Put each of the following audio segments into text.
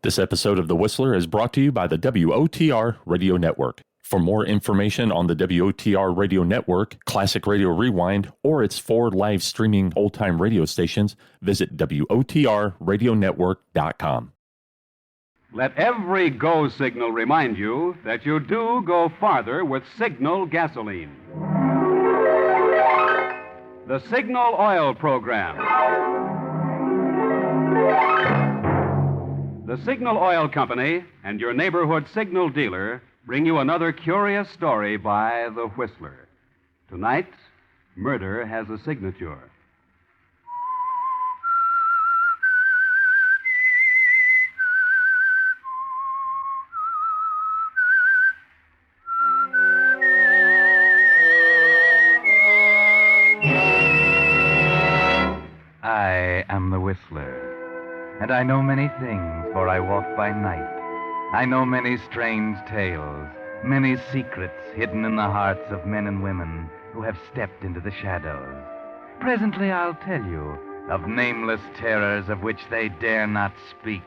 This episode of The Whistler is brought to you by the WOTR Radio Network. For more information on the WOTR Radio Network, Classic Radio Rewind, or its 4 live streaming old-time radio stations, visit WOTRradionetwork.com. Let every go signal remind you that you do go farther with Signal gasoline. The Signal Oil Program. The Signal Oil Company and your neighborhood Signal dealer bring you another curious story by the Whistler. Tonight, murder has a signature. I am the Whistler. And I know many things, for I walk by night. I know many strange tales, many secrets hidden in the hearts of men and women who have stepped into the shadows. Presently I'll tell you of nameless terrors of which they dare not speak.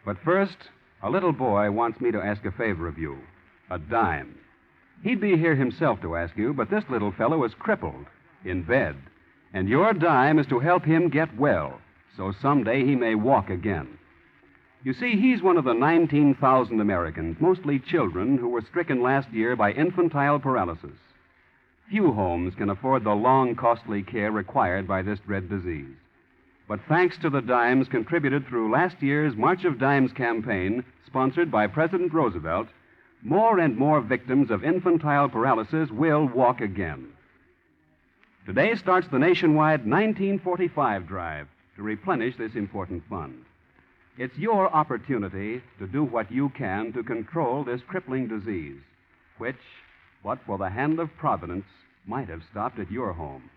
But first, a little boy wants me to ask a favor of you. A dime. He'd be here himself to ask you, but this little fellow is crippled, in bed. And your dime is to help him get well, so someday he may walk again. You see, he's one of the 19,000 Americans, mostly children, who were stricken last year by infantile paralysis. Few homes can afford the long, costly care required by this dread disease. But thanks to the dimes contributed through last year's March of Dimes campaign, sponsored by President Roosevelt, more and more victims of infantile paralysis will walk again. Today starts the nationwide 1945 drive to replenish this important fund. It's your opportunity to do what you can to control this crippling disease, which, but for the hand of Providence, might have stopped at your home.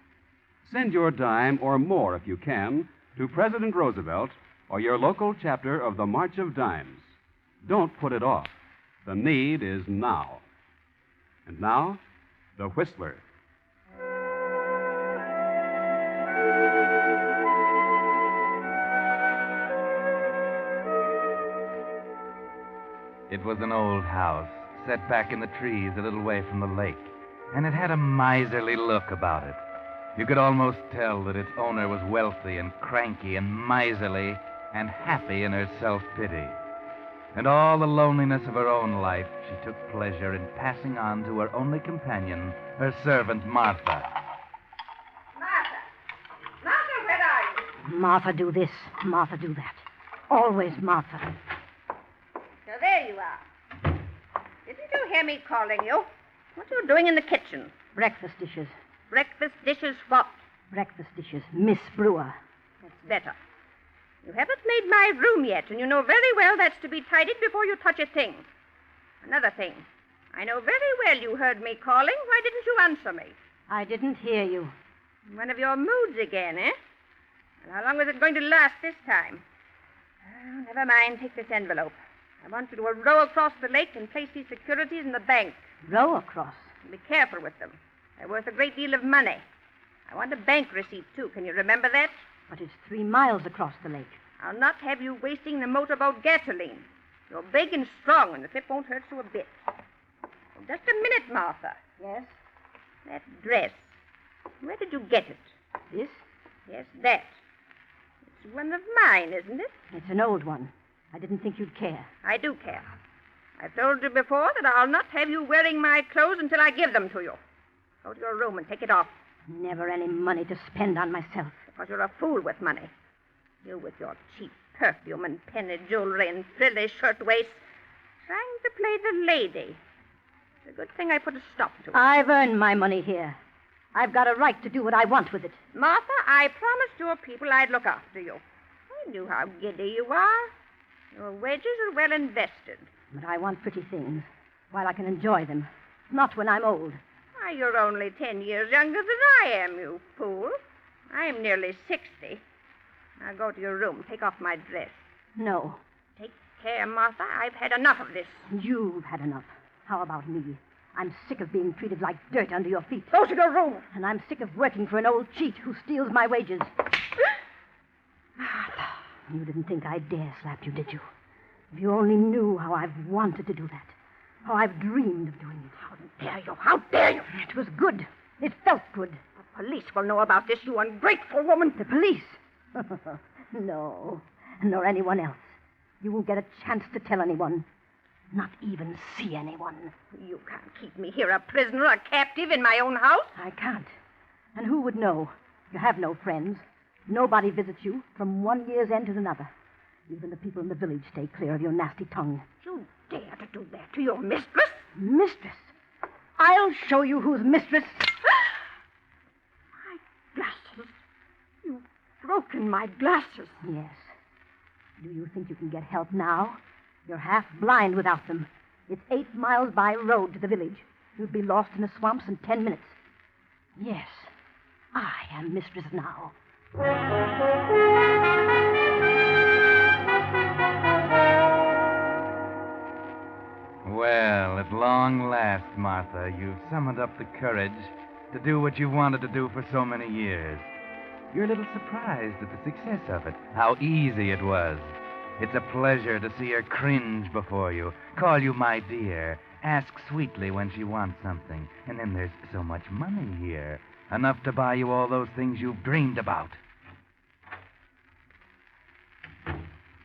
Send your dime or more, if you can, to President Roosevelt or your local chapter of the March of Dimes. Don't put it off. The need is now. And now, The Whistler. It was an old house, set back in the trees a little way from the lake, and it had a miserly look about it. You could almost tell that its owner was wealthy and cranky and miserly and happy in her self-pity. And all the loneliness of her own life, she took pleasure in passing on to her only companion, her servant, Martha. Martha! Martha, where are you? Martha, do this. Martha, do that. Always Martha. So there you are. Didn't you hear me calling you? What are you doing in the kitchen? Breakfast dishes. Breakfast dishes what? Breakfast dishes. Miss Brewer. That's better. You haven't made my room yet, and you know very well that's to be tidied before you touch a thing. Another thing. I know very well you heard me calling. Why didn't you answer me? I didn't hear you. One of your moods again, eh? Well, how long is it going to last this time? Oh, never mind. Take this envelope. I want you to row across the lake and place these securities in the bank. Row across? Be careful with them. They're worth a great deal of money. I want a bank receipt, too. Can you remember that? But it's 3 miles across the lake. I'll not have you wasting the motorboat gasoline. You're big and strong, and the trip won't hurt you a bit. Oh, just a minute, Martha. Yes? That dress. Where did you get it? This? Yes, that. It's one of mine, isn't it? It's an old one. I didn't think you'd care. I do care. I've told you before that I'll not have you wearing my clothes until I give them to you. Go to your room and take it off. Never any money to spend on myself. Because you're a fool with money. You with your cheap perfume and penny jewelry and frilly shirtwaists. Trying to play the lady. It's a good thing I put a stop to it. I've earned my money here. I've got a right to do what I want with it. Martha, I promised your people I'd look after you. I knew how giddy you are. Your wages are well invested. But I want pretty things, while I can enjoy them. Not when I'm old. Why, you're only 10 years younger than I am, you fool. I'm nearly 60. Now go to your room. Take off my dress. No. Take care, Martha. I've had enough of this. You've had enough. How about me? I'm sick of being treated like dirt under your feet. Go to your room. And I'm sick of working for an old cheat who steals my wages. Martha, you didn't think I'd dare slap you, did you? If you only knew how I've wanted to do that. How I've dreamed of doing it. How dare you? How dare you? It was good. It felt good. The police will know about this, you ungrateful woman. The police? No, nor anyone else. You won't get a chance to tell anyone. Not even see anyone. You can't keep me here a prisoner, a captive in my own house. I can't. And who would know? You have no friends. Nobody visits you from one year's end to another. Even the people in the village stay clear of your nasty tongue. You dare to do that to your mistress? Mistress? I'll show you who's mistress. My glasses. You've broken my glasses. Yes. Do you think you can get help now? You're half blind without them. It's 8 miles by road to the village. You'd be lost in the swamps in 10 minutes. Yes, I am mistress now. Well, at long last, Martha, you've summoned up the courage to do what you've wanted to do for so many years. You're a little surprised at the success of it, how easy it was. It's a pleasure to see her cringe before you, call you my dear, ask sweetly when she wants something. And then there's so much money here, enough to buy you all those things you've dreamed about.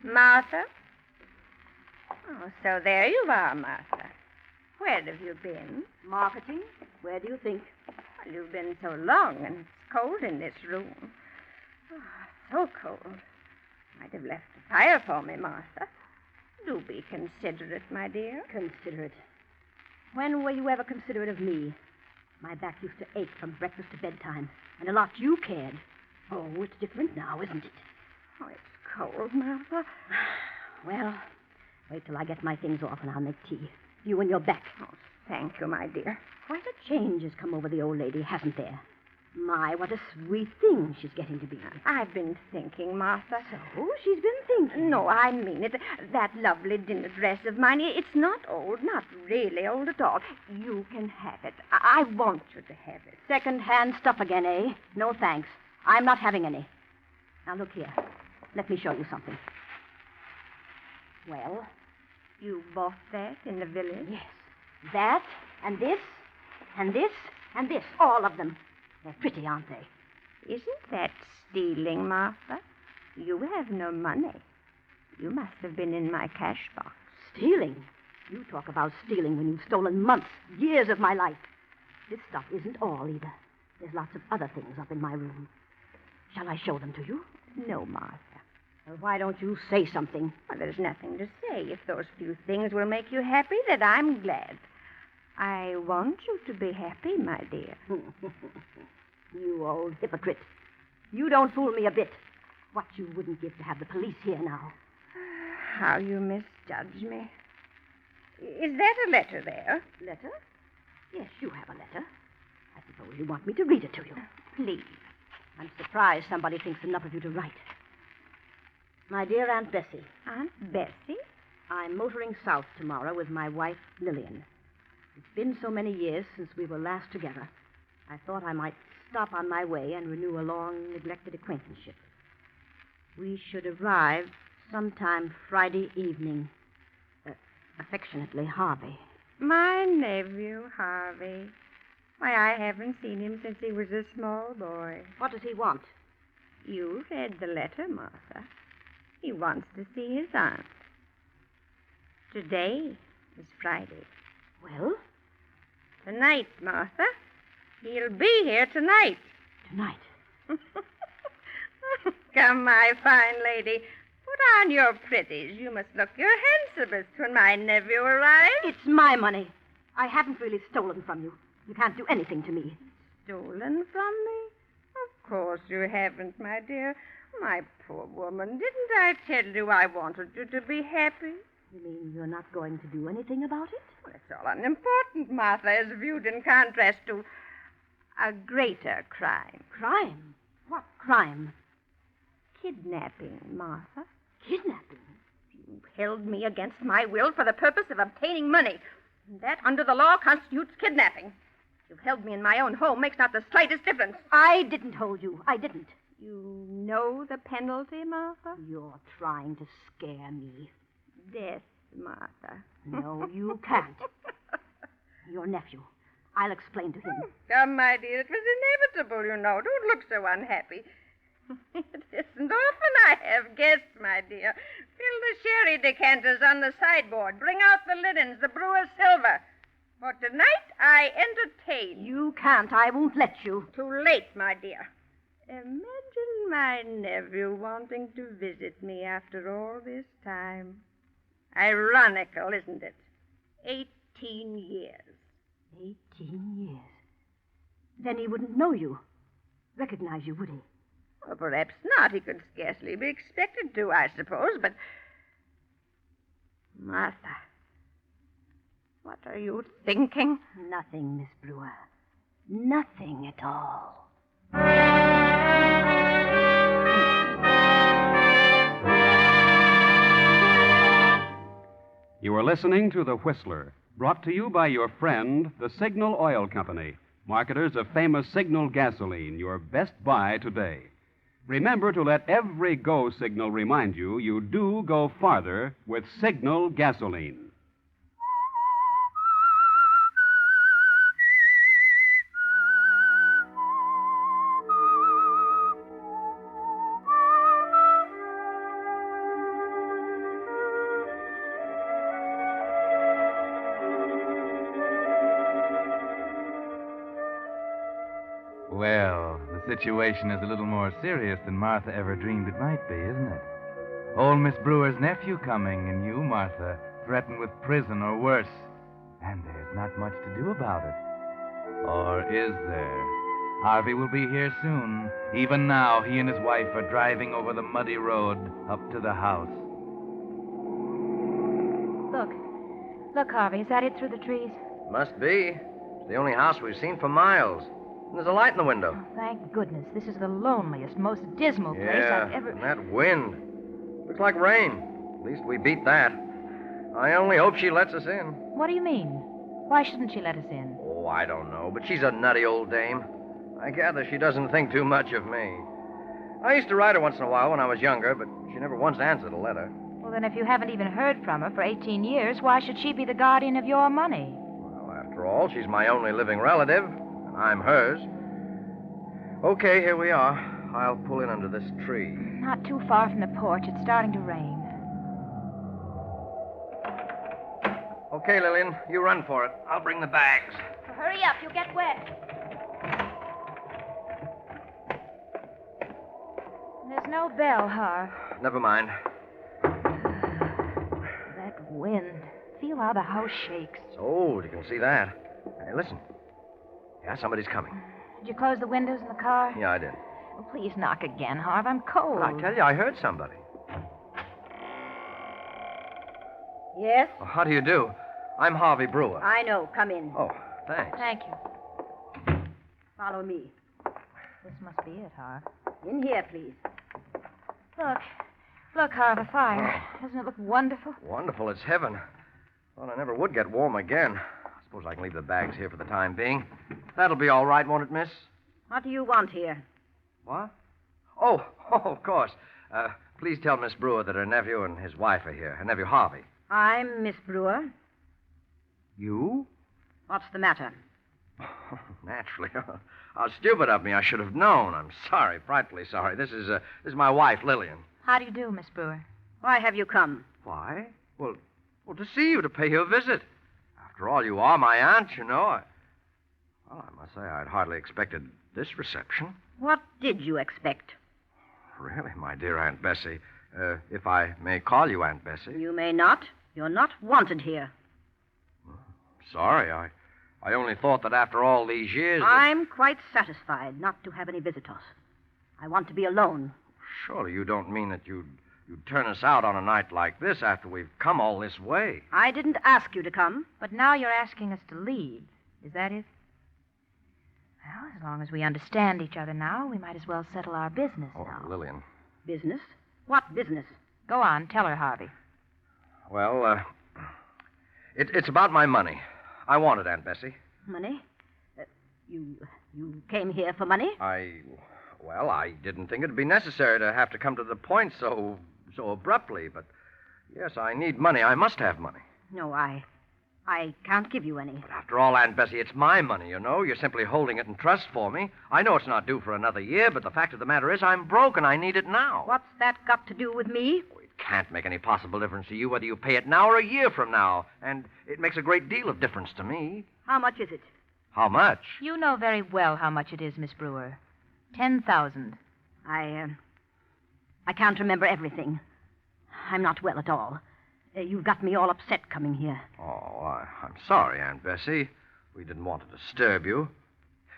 Martha? Oh, so there you are, Martha. Where have you been? Marketing? Where do you think? Well, you've been so long, and it's cold in this room. Oh, so cold. Might have left the fire for me, Martha. Do be considerate, my dear. Considerate? When were you ever considerate of me? My back used to ache from breakfast to bedtime, and a lot you cared. Oh, it's different now, isn't it? Oh, it's cold, Martha. Well, wait till I get my things off and I'll make tea. You and your back. Oh, thank you, my dear. Quite a change has come over the old lady, hasn't there? My, what a sweet thing she's getting to be. I've been thinking, Martha. So, she's been thinking. No, I mean it. That lovely dinner dress of mine, it's not old, not really old at all. You can have it. I want you to have it. Second-hand stuff again, eh? No thanks. I'm not having any. Now, look here. Let me show you something. Well? You bought that in the village? Yes. That, and this, and this, and this. All of them. They're pretty, aren't they? Isn't that stealing, Martha? You have no money. You must have been in my cash box. Stealing? You talk about stealing when you've stolen months, years of my life. This stuff isn't all, either. There's lots of other things up in my room. Shall I show them to you? No, Martha. Well, why don't you say something? Well, there's nothing to say. If those few things will make you happy, then I'm glad. I want you to be happy, my dear. You old hypocrite. You don't fool me a bit. What you wouldn't give to have the police here now. How you misjudge me. Is that a letter there? Letter? Yes, you have a letter. I suppose you want me to read it to you. Please. I'm surprised somebody thinks enough of you to write. My dear Aunt Bessie. Aunt Bessie? I'm motoring south tomorrow with my wife, Lillian. It's been so many years since we were last together. I thought I might stop on my way and renew a long, neglected acquaintanceship. We should arrive sometime Friday evening. Affectionately, Harvey. My nephew, Harvey. Why, I haven't seen him since he was a small boy. What does he want? You read the letter, Martha. He wants to see his aunt. Today is Friday. Well? Tonight, Martha. He'll be here tonight. Tonight? Come, my fine lady. Put on your pretties. You must look your handsomest when my nephew arrives. It's my money. I haven't really stolen from you. You can't do anything to me. Stolen from me? Of course you haven't, my dear. My poor woman, didn't I tell you I wanted you to be happy? You mean you're not going to do anything about it? Well, it's all unimportant, Martha, as viewed in contrast to a greater crime. Crime? What crime? Kidnapping, Martha. Kidnapping? You held me against my will for the purpose of obtaining money. That, under the law, constitutes kidnapping. You've held me in my own home makes not the slightest difference. I didn't hold you. I didn't. You know the penalty, Martha? You're trying to scare me. Death, Martha. No, you can't. Your nephew. I'll explain to him. Come, my dear, it was inevitable, you know. Don't look so unhappy. It isn't often I have guests, my dear. Fill the sherry decanters on the sideboard. Bring out the linens, the brewer's silver. For tonight, I entertain. You can't. I won't let you. Too late, my dear. Imagine my nephew wanting to visit me after all this time. Ironical, isn't it? 18 years. 18 years. Then he wouldn't know you. Recognize you, would he? Well, perhaps not. He could scarcely be expected to, I suppose, but... Martha, what are you thinking? Nothing, Miss Brewer. Nothing at all. You are listening to The Whistler, brought to you by your friend, the Signal Oil Company, marketers of famous Signal gasoline, your best buy today. Remember to let every go signal remind you you do go farther with Signal gasoline. Well, the situation is a little more serious than Martha ever dreamed it might be, isn't it? Old Miss Brewer's nephew coming, and you, Martha, threatened with prison or worse. And there's not much to do about it. Or is there? Harvey will be here soon. Even now, he and his wife are driving over the muddy road up to the house. Look, Harvey, is that it through the trees? Must be. It's the only house we've seen for miles. And there's a light in the window. Oh, thank goodness. This is the loneliest, most dismal place Yeah, I've ever... and that wind. Looks like rain. At least we beat that. I only hope she lets us in. What do you mean? Why shouldn't she let us in? Oh, I don't know, but she's a nutty old dame. I gather she doesn't think too much of me. I used to write her once in a while when I was younger, but she never once answered a letter. Well, then if you haven't even heard from her for 18 years, why should she be the guardian of your money? Well, after all, she's my only living relative, and I'm hers. Okay, here we are. I'll pull in under this tree. Not too far from the porch. It's starting to rain. Okay, Lillian, you run for it. I'll bring the bags. Hurry up, you'll get wet. There's no bell, Harv. Never mind. That wind. Feel how the house shakes. It's old, you can see that. Hey, listen. Yeah, somebody's coming. Did you close the windows in the car? Yeah, I did. Oh, please knock again, Harv. I'm cold. Well, I tell you, I heard somebody. Yes? Well, how do you do? I'm Harvey Brewer. I know. Come in. Oh, thanks. Thank you. Follow me. This must be it, Harv. In here, please. Look, Harv, a fire. Doesn't it look wonderful? Wonderful, it's heaven. Thought I never would get warm again. I suppose I can leave the bags here for the time being. That'll be all right, won't it, miss? What do you want here? What? Oh, of course. Please tell Miss Brewer that her nephew and his wife are here. Her nephew, Harvey. I'm Miss Brewer. You? What's the matter? Naturally. How stupid of me. I should have known. I'm sorry, frightfully sorry. This is my wife, Lillian. How do you do, Miss Brewer? Why have you come? Why? Well, to see you, to pay you a visit. After all, you are my aunt, you know. Well, I must say I'd hardly expected this reception. What did you expect? Really, my dear Aunt Bessie. If I may call you Aunt Bessie. You may not. You're not wanted here. Sorry, I only thought that after all these years... I'm quite satisfied not to have any visitors. I want to be alone. Surely you don't mean that you'd turn us out on a night like this after we've come all this way. I didn't ask you to come. But now you're asking us to leave. Is that it? Well, as long as we understand each other now, we might as well settle our business now. Lillian. Business? What business? Go on, tell her, Harvey. Well, it's about my money. I want it, Aunt Bessie. Money? You came here for money? Well, I didn't think it'd be necessary to have to come to the point so abruptly, but yes, I need money. I must have money. No, I can't give you any. But after all, Aunt Bessie, it's my money, you know. You're simply holding it in trust for me. I know it's not due for another year, but the fact of the matter is I'm broke and I need it now. What's that got to do with me? It can't make any possible difference to you whether you pay it now or a year from now, and it makes a great deal of difference to me. How much is it? How much? You know very well how much it is, Miss Brewer. 10,000. I can't remember everything. I'm not well at all. You've got me all upset coming here. Oh, I'm sorry, Aunt Bessie. We didn't want to disturb you.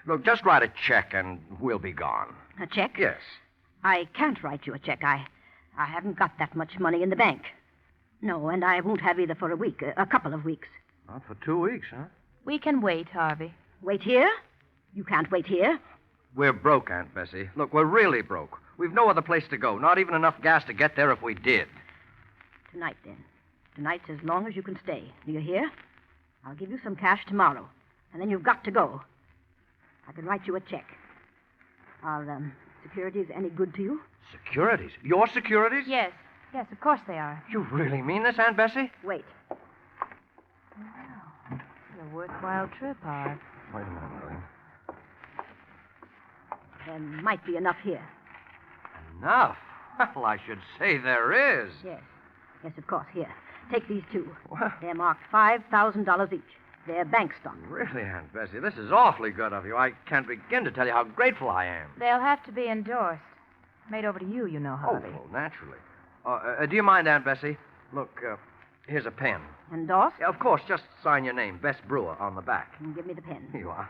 Look, just write a check and we'll be gone. A check? Yes. I can't write you a check. I haven't got that much money in the bank. No, and I won't have either for a week, a couple of weeks. Not for 2 weeks, huh? We can wait, Harvey. Wait here? You can't wait here. We're broke, Aunt Bessie. Look, we're really broke. We've no other place to go, not even enough gas to get there if we did. Tonight, then. Tonight's as long as you can stay. Do you hear? I'll give you some cash tomorrow, and then you've got to go. I can write you a check. Are securities any good to you? Securities? Your securities? Yes, of course they are. You really mean this, Aunt Bessie? Wait. Well, it's a worthwhile trip, Harv. Wait a minute, Lily. There might be enough here. Enough? Well, I should say there is. Yes, of course. Here. Take these two. What? They're marked $5,000 each. They're bank stock. Really, Aunt Bessie, this is awfully good of you. I can't begin to tell you how grateful I am. They'll have to be endorsed. Made over to you, you know, Harvey. Oh, well, naturally. Do you mind, Aunt Bessie? Look, here's a pen. Endorsed? Yeah, of course, just sign your name, Bess Brewer, on the back. And give me the pen. Here you are.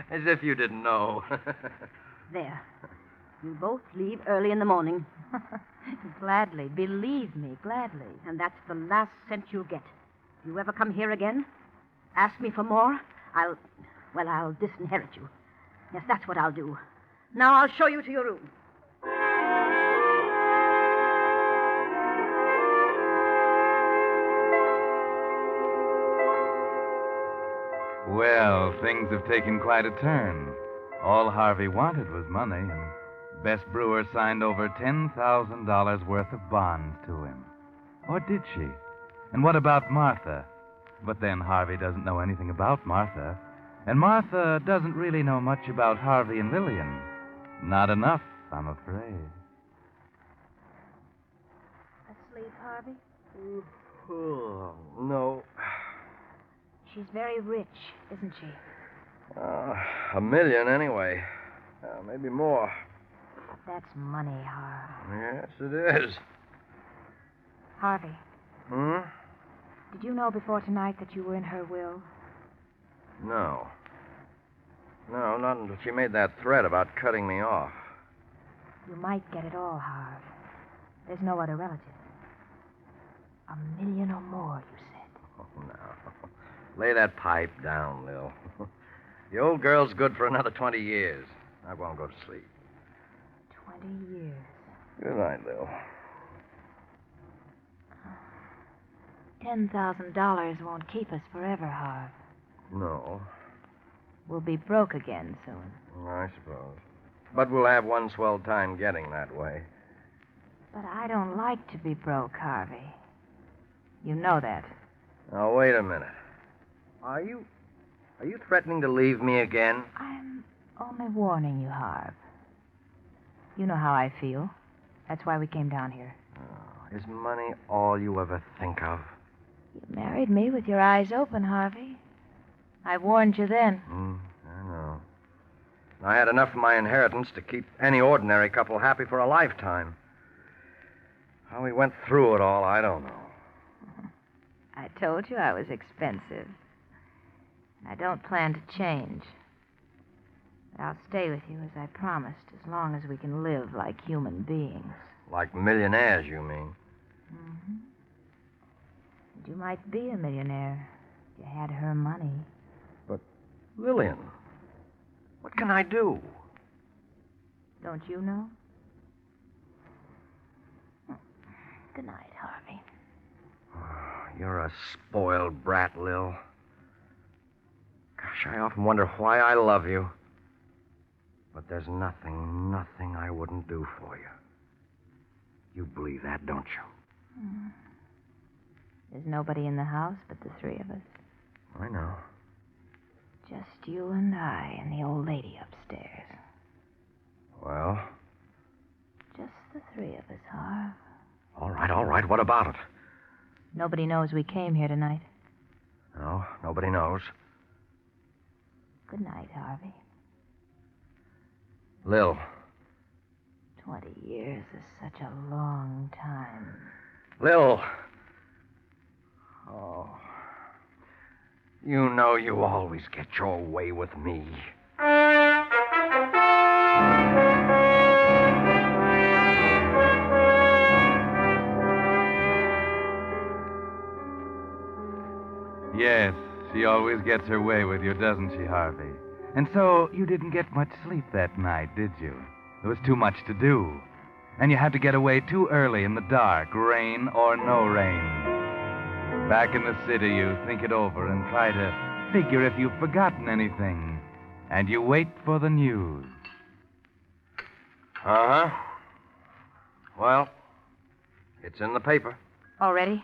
As if you didn't know. There. You both leave early in the morning. Gladly. Believe me, gladly. And that's the last cent you'll get. You ever come here again? Ask me for more? I'll disinherit you. Yes, that's what I'll do. Now I'll show you to your room. Well, things have taken quite a turn. All Harvey wanted was money, and Bess Brewer signed over $10,000 worth of bonds to him. Or did she? And what about Martha? But then Harvey doesn't know anything about Martha, and Martha doesn't really know much about Harvey and Lillian. Not enough, I'm afraid. Asleep, Harvey? Oh, no. She's very rich, isn't she? $1 million anyway. Maybe more. That's money, Harv. Yes, it is. Harvey, Hmm? did you know before tonight that you were in her will? No. No, not until she made that threat about cutting me off. You might get it all, Harv. There's no other relative. $1 million or more, you said. Oh, no. Lay that pipe down, Lil. The old girl's good for another 20 years. I won't go to sleep. 20 years. Good night, Lil. $10,000 won't keep us forever, Harv. No, We'll be broke again soon. I suppose. But we'll have one swell time getting that way. But I don't like to be broke, Harvey. You know that. Now, wait a minute. Are you threatening to leave me again? I'm only warning you, Harv. You know how I feel. That's why we came down here. Oh, is money all you ever think of? You married me with your eyes open, Harvey. I warned you then. I know. I had enough of my inheritance to keep any ordinary couple happy for a lifetime. How we went through it all, I don't know. I told you I was expensive. I don't plan to change. But I'll stay with you as I promised, as long as we can live like human beings. Like millionaires, you mean? Mm-hmm. And you might be a millionaire if you had her money. But, Lillian, what can I do? Don't you know? Good night, Harvey. You're a spoiled brat, Lil. Gosh, I often wonder why I love you. But there's nothing I wouldn't do for you. You believe that, don't you? There's nobody in the house but the three of us. I know. Just you and I and the old lady upstairs. Well? Just the three of us, Harv. All right. What about it? Nobody knows we came here tonight. No, nobody knows. Good night, Harvey. Lil. 20 years is such a long time. Lil. Oh. You know you always get your way with me. Yes, she always gets her way with you, doesn't she, Harvey? And so you didn't get much sleep that night, did you? There was too much to do. And you had to get away too early in the dark, rain or no rain. Back in the city, you think it over and try to figure if you've forgotten anything. And you wait for the news. Uh-huh. Well, it's in the paper. Already?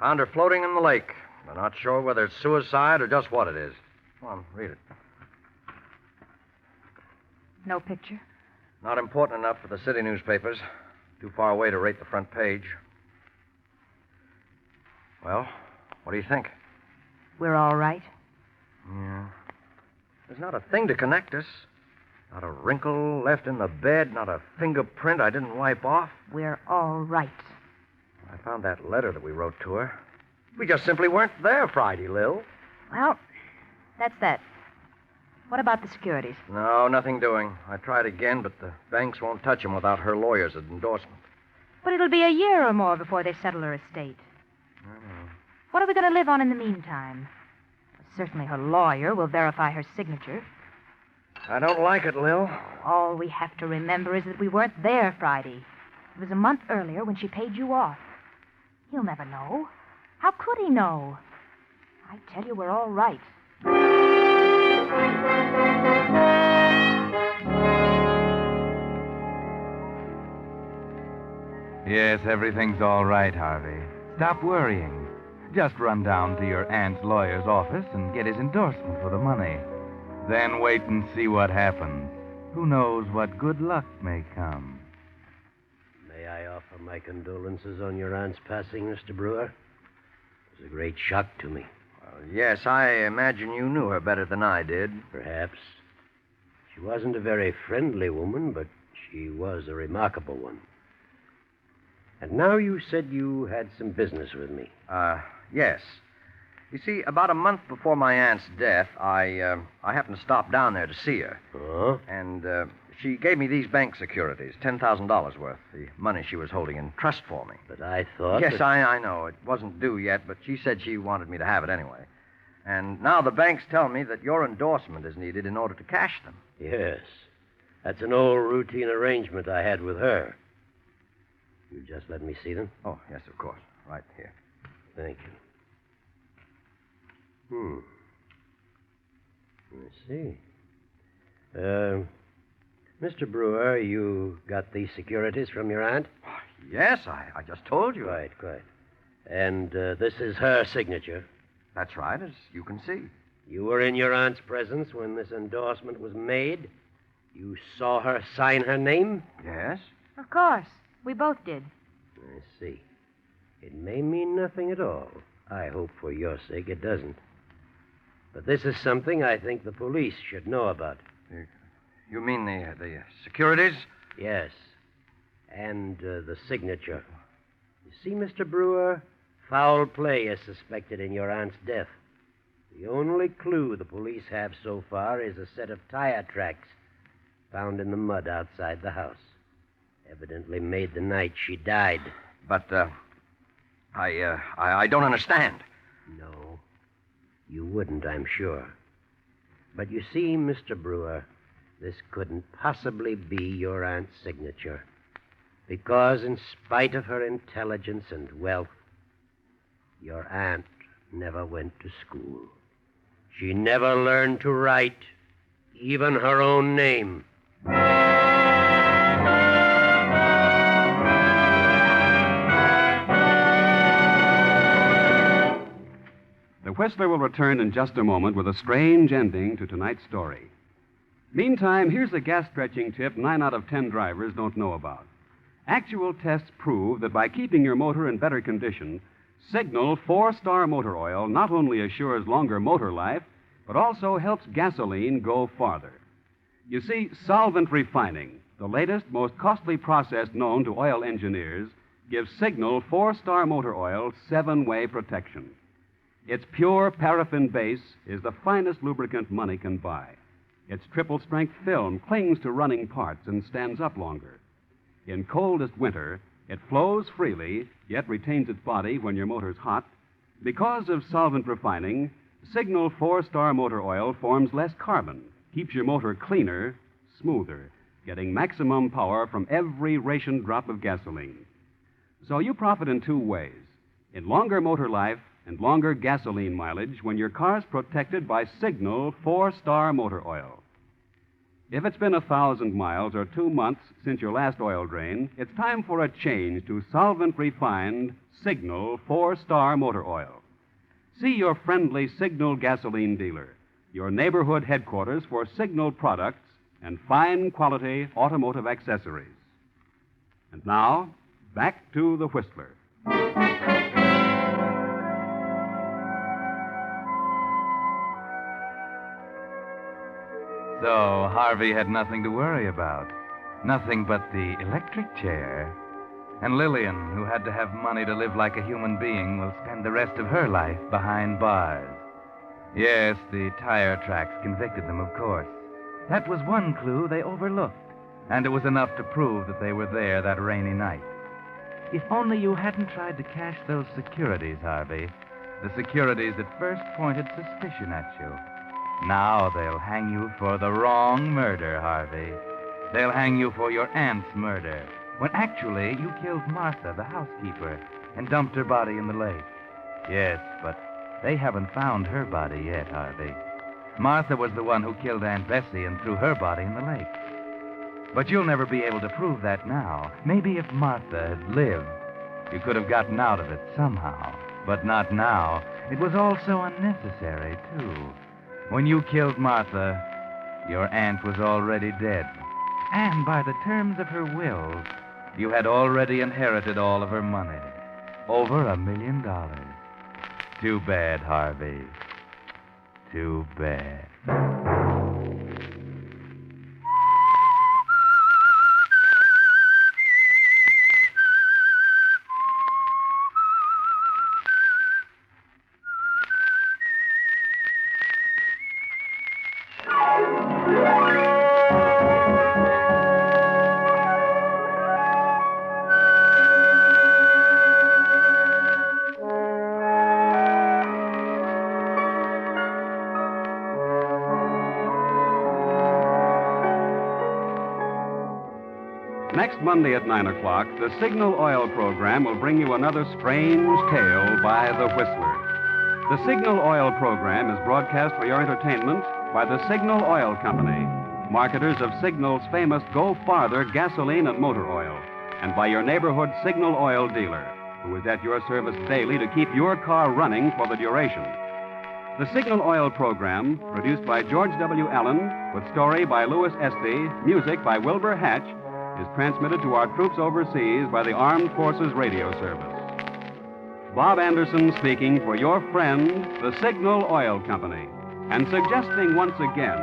Found her floating in the lake. They're not sure whether it's suicide or just what it is. Come on, read it. No picture? Not important enough for the city newspapers. Too far away to rate the front page. Well, what do you think? We're all right. Yeah. There's not a thing to connect us. Not a wrinkle left in the bed, not a fingerprint I didn't wipe off. We're all right. I found that letter that we wrote to her. We just simply weren't there Friday, Lil. Well, that's that. What about the securities? No, nothing doing. I tried again, but the banks won't touch them without her lawyer's endorsement. But it'll be a year or more before they settle her estate. What are we going to live on in the meantime? Certainly her lawyer will verify her signature. I don't like it, Lil. All we have to remember is that we weren't there Friday. It was a month earlier when she paid you off. He'll never know. How could he know? I tell you, we're all right. Yes, everything's all right, Harvey. Stop worrying. Just run down to your aunt's lawyer's office and get his endorsement for the money. Then wait and see what happens. Who knows what good luck may come. May I offer my condolences on your aunt's passing, Mr. Brewer? It was a great shock to me. Well, yes, I imagine you knew her better than I did. Perhaps. She wasn't a very friendly woman, but she was a remarkable one. And now you said you had some business with me. Yes. You see, about a month before my aunt's death, I happened to stop down there to see her. Oh? And she gave me these bank securities, $10,000 worth, the money she was holding in trust for me. But I thought... Yes, I know. It wasn't due yet, but she said she wanted me to have it anyway. And now the banks tell me that your endorsement is needed in order to cash them. Yes. That's an old routine arrangement I had with her. You just let me see them? Oh, yes, of course. Right here. Thank you. I see. Mr. Brewer, you got these securities from your aunt? Yes, I just told you. Quite. And this is her signature. That's right, as you can see. You were in your aunt's presence when this endorsement was made? You saw her sign her name? Yes. Of course. We both did. I see. It may mean nothing at all. I hope for your sake it doesn't. But this is something I think the police should know about. You mean the securities? Yes. And the signature. You see, Mr. Brewer, foul play is suspected in your aunt's death. The only clue the police have so far is a set of tire tracks found in the mud outside the house. Evidently made the night she died. But, I don't understand. No, you wouldn't, I'm sure. But you see, Mr. Brewer, this couldn't possibly be your aunt's signature. Because in spite of her intelligence and wealth, Your aunt never went to school. She never learned to write, even her own name. The Whistler will return in just a moment with a strange ending to tonight's story. Meantime, here's a gas-stretching tip 9 out of 10 drivers don't know about. Actual tests prove that by keeping your motor in better condition, Signal 4-Star Motor Oil not only assures longer motor life, but also helps gasoline go farther. You see, solvent refining, the latest, most costly process known to oil engineers, gives Signal 4-Star Motor Oil 7-way protection. Its pure paraffin base is the finest lubricant money can buy. Its triple-strength film clings to running parts and stands up longer. In coldest winter, it flows freely, yet retains its body when your motor's hot. Because of solvent refining, Signal 4-Star Motor Oil forms less carbon, keeps your motor cleaner, smoother, getting maximum power from every rationed drop of gasoline. So you profit in 2 ways, in longer motor life and longer gasoline mileage when your car's protected by Signal 4-Star Motor Oil. If it's been 1,000 miles or 2 months since your last oil drain, it's time for a change to solvent-refined Signal 4-Star Motor Oil. See your friendly Signal gasoline dealer, your neighborhood headquarters for Signal products and fine quality automotive accessories. And now, back to the Whistler. So Harvey had nothing to worry about. Nothing but the electric chair. And Lillian, who had to have money to live like a human being, will spend the rest of her life behind bars. Yes, the tire tracks convicted them, of course. That was one clue they overlooked, and it was enough to prove that they were there that rainy night. If only you hadn't tried to cash those securities, Harvey. The securities that first pointed suspicion at you. Now they'll hang you for the wrong murder, Harvey. They'll hang you for your aunt's murder, when actually you killed Martha, the housekeeper, and dumped her body in the lake. Yes, but they haven't found her body yet, Harvey. Martha was the one who killed Aunt Bessie and threw her body in the lake. But you'll never be able to prove that now. Maybe if Martha had lived, you could have gotten out of it somehow. But not now. It was all so unnecessary, too. When you killed Martha, your aunt was already dead. And by the terms of her will, you had already inherited all of her money. Over $1 million. Too bad, Harvey. Too bad. Next Monday at 9 o'clock, the Signal Oil program will bring you another strange tale by the Whistler. The Signal Oil program is broadcast for your entertainment by the Signal Oil Company, marketers of Signal's famous Go Farther gasoline and motor oil, and by your neighborhood Signal Oil dealer, who is at your service daily to keep your car running for the duration. The Signal Oil program, produced by George W. Allen, with story by Louis Estey, music by Wilbur Hatch, is transmitted to our troops overseas by the Armed Forces Radio Service. Bob Anderson speaking for your friend, the Signal Oil Company, and suggesting once again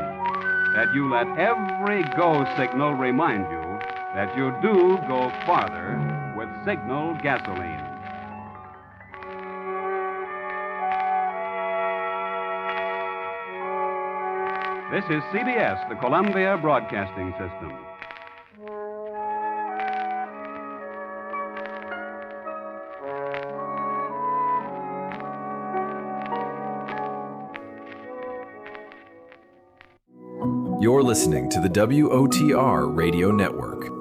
that you let every go signal remind you that you do go farther with Signal gasoline. This is CBS, the Columbia Broadcasting System. You're listening to the WOTR Radio Network.